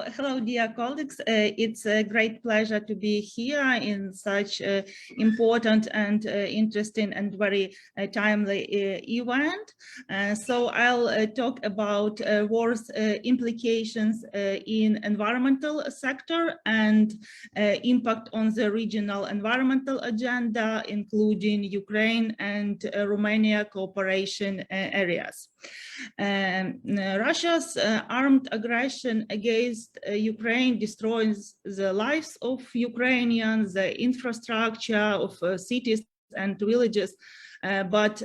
Hello, dear colleagues. It's a great pleasure to be here in such important and interesting and very timely event. So I'll talk about war's implications in environmental sector and impact on the regional environmental agenda, including Ukraine and Romania cooperation areas. Russia's armed aggression against Ukraine destroys the lives of Ukrainians, the infrastructure of cities and villages, but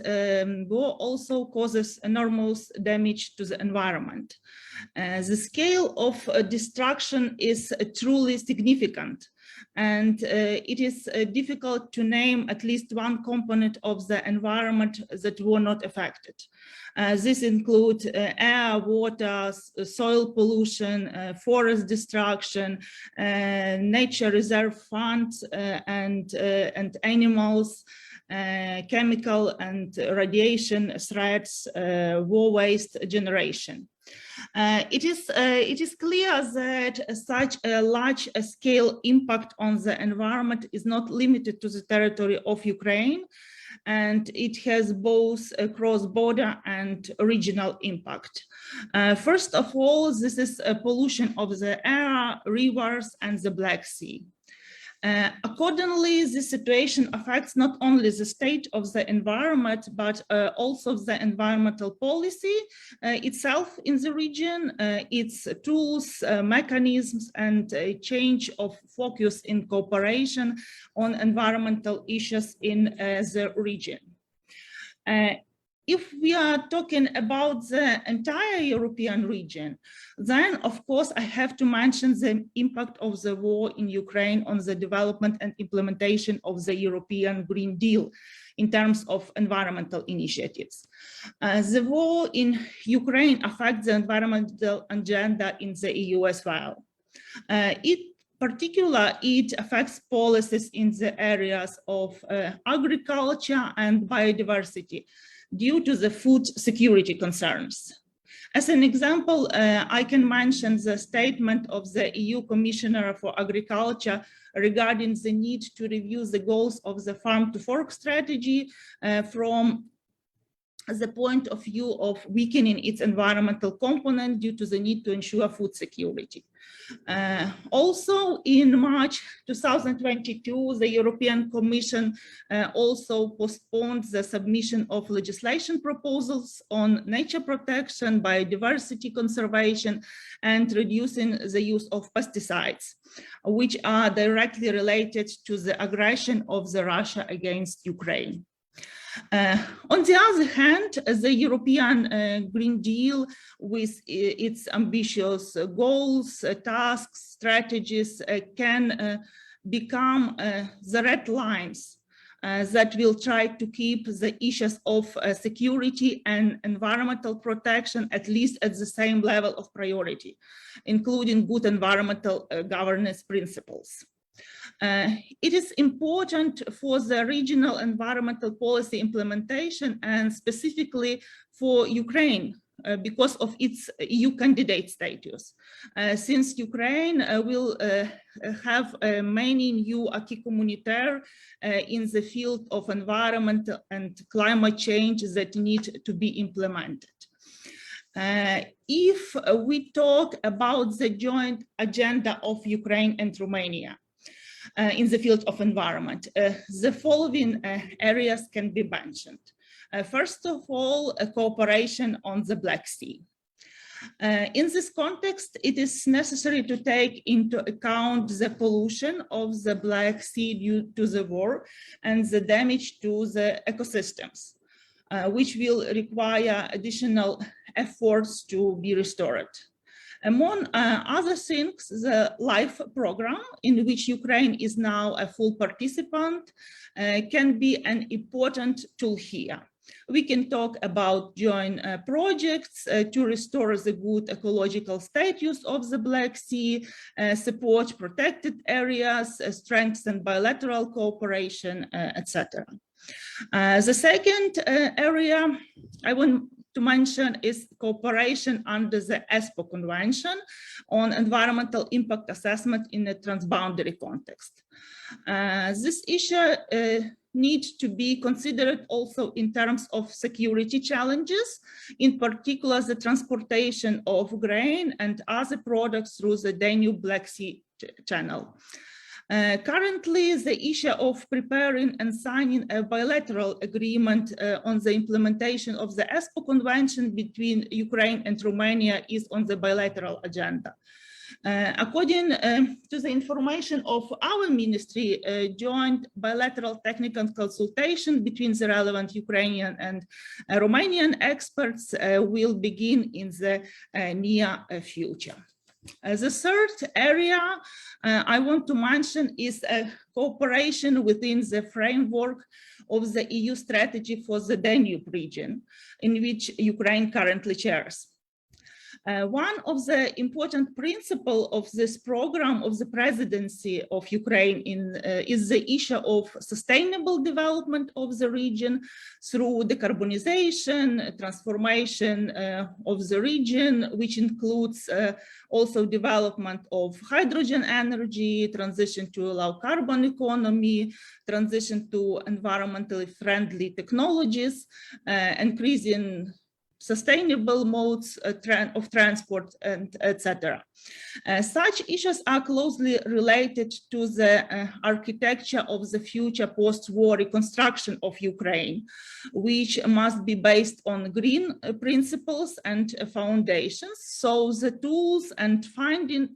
war also causes enormous damage to the environment. The scale of destruction is truly significant, and it is difficult to name at least one component of the environment that were not affected. This includes air, water, soil pollution, forest destruction, nature reserve funds, and animals, chemical and radiation threats, war waste generation. It is clear that such a large scale impact on the environment is not limited to the territory of Ukraine, and it has both a cross-border and regional impact. First of all, this is a pollution of the air, rivers, and the Black Sea. Accordingly, this situation affects not only the state of the environment, but also the environmental policy itself in the region, its tools, mechanisms, and a change of focus in cooperation on environmental issues in the region. If we are talking about the entire European region, then of course I have to mention the impact of the war in Ukraine on the development and implementation of the European Green Deal in terms of environmental initiatives. The war in Ukraine affects the environmental agenda in the EU as well. It affects policies in the areas of agriculture and biodiversity, due to the food security concerns. As an example, I can mention the statement of the EU Commissioner for Agriculture regarding the need to review the goals of the farm to fork strategy from the point of view of weakening its environmental component due to the need to ensure food security. Also, in March 2022, the European Commission also postponed the submission of legislation proposals on nature protection, biodiversity conservation, and reducing the use of pesticides, which are directly related to the aggression of Russia against Ukraine. On the other hand, the European Green Deal, with its ambitious goals, tasks, strategies, can become the red lines that will try to keep the issues of security and environmental protection at least at the same level of priority, including good environmental governance principles. It is important for the regional environmental policy implementation and specifically for Ukraine because of its EU candidate status. Since Ukraine will have many new acquis communautaire in the field of environment and climate change that need to be implemented. If we talk about the joint agenda of Ukraine and Romania, in the field of environment, the following areas can be mentioned. First of all, cooperation on the Black Sea. In this context, it is necessary to take into account the pollution of the Black Sea due to the war and the damage to the ecosystems, which will require additional efforts to be restored. Among other things, the LIFE program, in which Ukraine is now a full participant, can be an important tool here. We can talk about joint projects to restore the good ecological status of the Black Sea, support protected areas, strengthen bilateral cooperation, etc. The second area I want to mention is cooperation under the ESPO Convention on Environmental Impact Assessment in a transboundary context. This issue need to be considered also in terms of security challenges, in particular the transportation of grain and other products through the Danube-Black Sea channel. Currently, the issue of preparing and signing a bilateral agreement on the implementation of the ESPO Convention between Ukraine and Romania is on the bilateral agenda. According to the information of our ministry, joint bilateral technical consultation between the relevant Ukrainian and Romanian experts will begin in the near future. The third area I want to mention is cooperation within the framework of the EU strategy for the Danube region, in which Ukraine currently chairs. One of the important principles of this program of the presidency of Ukraine is the issue of sustainable development of the region through decarbonization, transformation of the region, which includes also development of hydrogen energy, transition to a low carbon economy, transition to environmentally friendly technologies, increasing sustainable modes of transport, and etc. Such issues are closely related to the architecture of the future post-war reconstruction of Ukraine, which must be based on green principles and foundations. So the tools and findings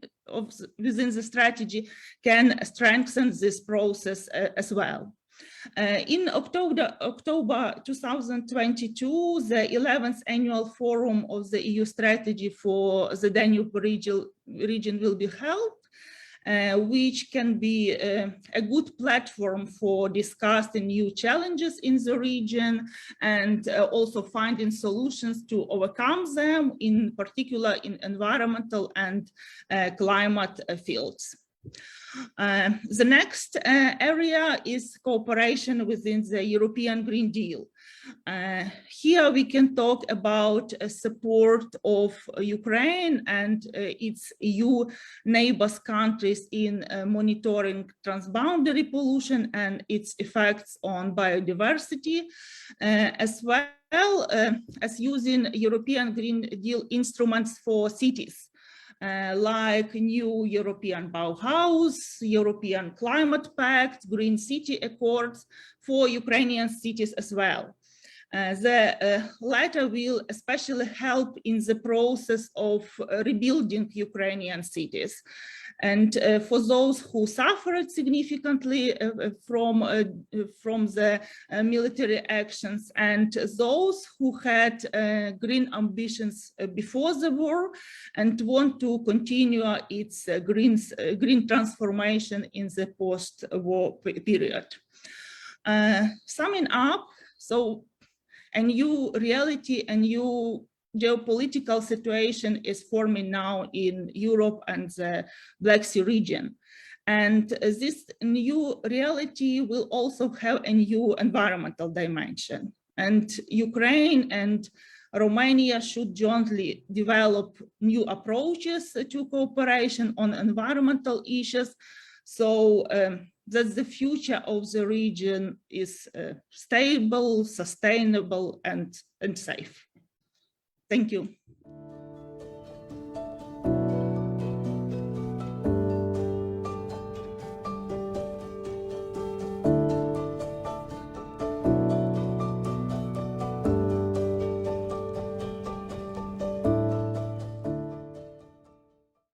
within the strategy can strengthen this process as well. In October 2022, the 11th annual forum of the EU strategy for the Danube region will be held, which can be a good platform for discussing new challenges in the region and also finding solutions to overcome them, in particular in environmental and climate fields. The next area is cooperation within the European Green Deal. Here we can talk about support of Ukraine and its EU neighbors countries in monitoring transboundary pollution and its effects on biodiversity, as well as using European Green Deal instruments for cities. Like new European Bauhaus, European Climate Pact, Green City Accords for Ukrainian cities as well. The latter will especially help in the process of rebuilding Ukrainian cities. And for those who suffered significantly from the military actions, and those who had green ambitions before the war and want to continue its green transformation in the post-war period. Summing up, so a new reality, a new geopolitical situation is forming now in Europe and the Black Sea region. And this new reality will also have a new environmental dimension. And Ukraine and Romania should jointly develop new approaches to cooperation on environmental issues, so that the future of the region is stable, sustainable, and safe. Thank you.